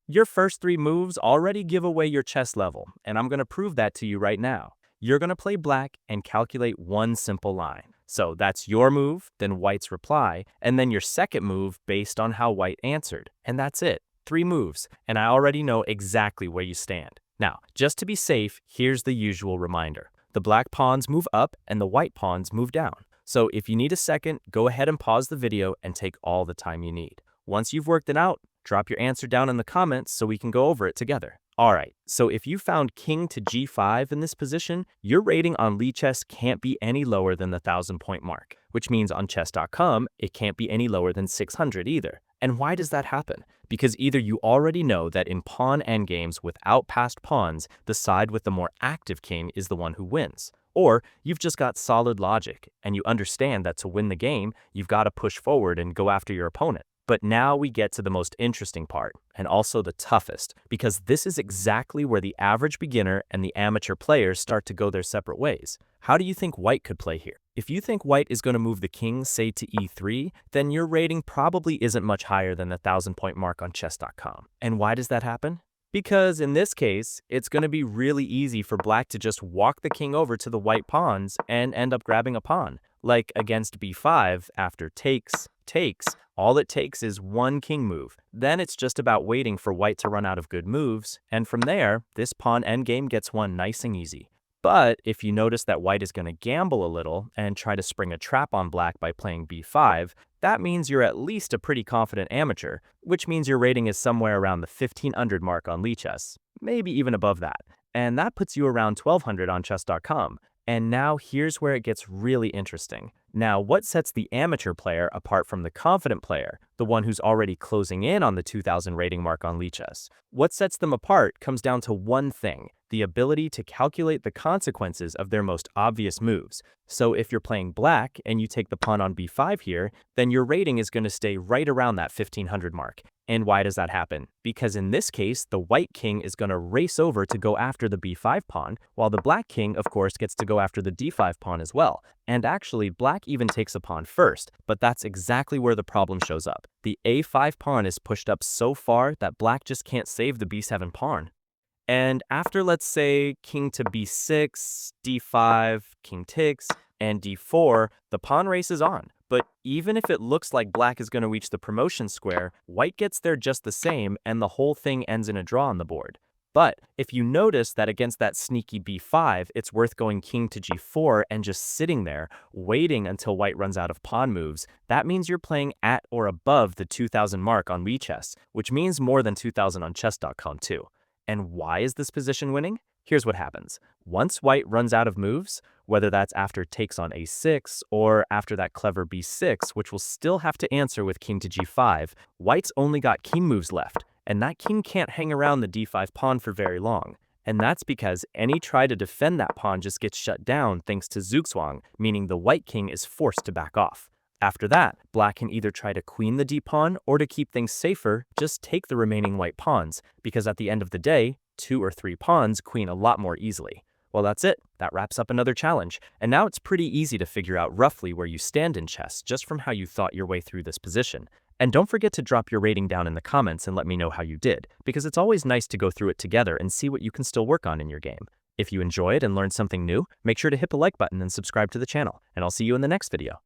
Your first three moves already give away your chess level, and I'm going to prove that to you right now. You're going to play black and calculate one simple line. So that's your move, then white's reply, and then your second move based on how white answered. And that's it. Three moves, and I already know exactly where you stand. Now, just to be safe, here's the usual reminder. The black pawns move up and the white pawns move down. So if you need a second, go ahead and pause the video and take all the time you need. Once you've worked it out, drop your answer down in the comments so we can go over it together. Alright, so if you found king to g5 in this position, your rating on Lichess can't be any lower than the 1,000-point mark, which means on chess.com, it can't be any lower than 600 either. And why does that happen? Because either you already know that in pawn endgames without passed pawns, the side with the more active king is the one who wins. Or you've just got solid logic, and you understand that to win the game, you've got to push forward and go after your opponent. But now we get to the most interesting part, and also the toughest, because this is exactly where the average beginner and the amateur players start to go their separate ways. How do you think white could play here? If you think white is going to move the king, say, to e3, then your rating probably isn't much higher than the 1,000-point mark on chess.com. And why does that happen? Because in this case, it's going to be really easy for black to just walk the king over to the white pawns and end up grabbing a pawn. Like against b5, after takes, all it takes is one king move. Then it's just about waiting for white to run out of good moves, and from there, this pawn endgame gets won nice and easy. But if you notice that white is going to gamble a little and try to spring a trap on black by playing b5, that means you're at least a pretty confident amateur, which means your rating is somewhere around the 1,500 mark on Lichess, maybe even above that. And that puts you around 1,200 on chess.com. And now here's where it gets really interesting. Now, what sets the amateur player apart from the confident player, the one who's already closing in on the 2,000 rating mark on Lichess? What sets them apart comes down to one thing: the ability to calculate the consequences of their most obvious moves. So if you're playing black and you take the pawn on b5 here, then your rating is going to stay right around that 1,500 mark. And why does that happen? Because in this case, the white king is going to race over to go after the b5 pawn, while the black king, of course, gets to go after the d5 pawn as well. And actually, black even takes a pawn first, but that's exactly where the problem shows up. The a5 pawn is pushed up so far that black just can't save the b7 pawn. And after, let's say, king to b6, d5, king takes, and d4, the pawn race is on. But even if it looks like black is going to reach the promotion square, white gets there just the same, and the whole thing ends in a draw on the board. But if you notice that against that sneaky b5, it's worth going king to g4 and just sitting there, waiting until white runs out of pawn moves, that means you're playing at or above the 2,000 mark on Lichess, which means more than 2,000 on chess.com too. And why is this position winning? Here's what happens. Once white runs out of moves, whether that's after takes on a6 or after that clever b6, which will still have to answer with king to g5, white's only got king moves left, and that king can't hang around the d5 pawn for very long. And that's because any try to defend that pawn just gets shut down thanks to zugzwang, meaning the white king is forced to back off. After that, black can either try to queen the d-pawn, or to keep things safer, just take the remaining white pawns, because at the end of the day, 2 or 3 pawns queen a lot more easily. Well, that's it. That wraps up another challenge. And now it's pretty easy to figure out roughly where you stand in chess just from how you thought your way through this position. And don't forget to drop your rating down in the comments and let me know how you did, because it's always nice to go through it together and see what you can still work on in your game. If you enjoyed and learned something new, make sure to hit the like button and subscribe to the channel, and I'll see you in the next video.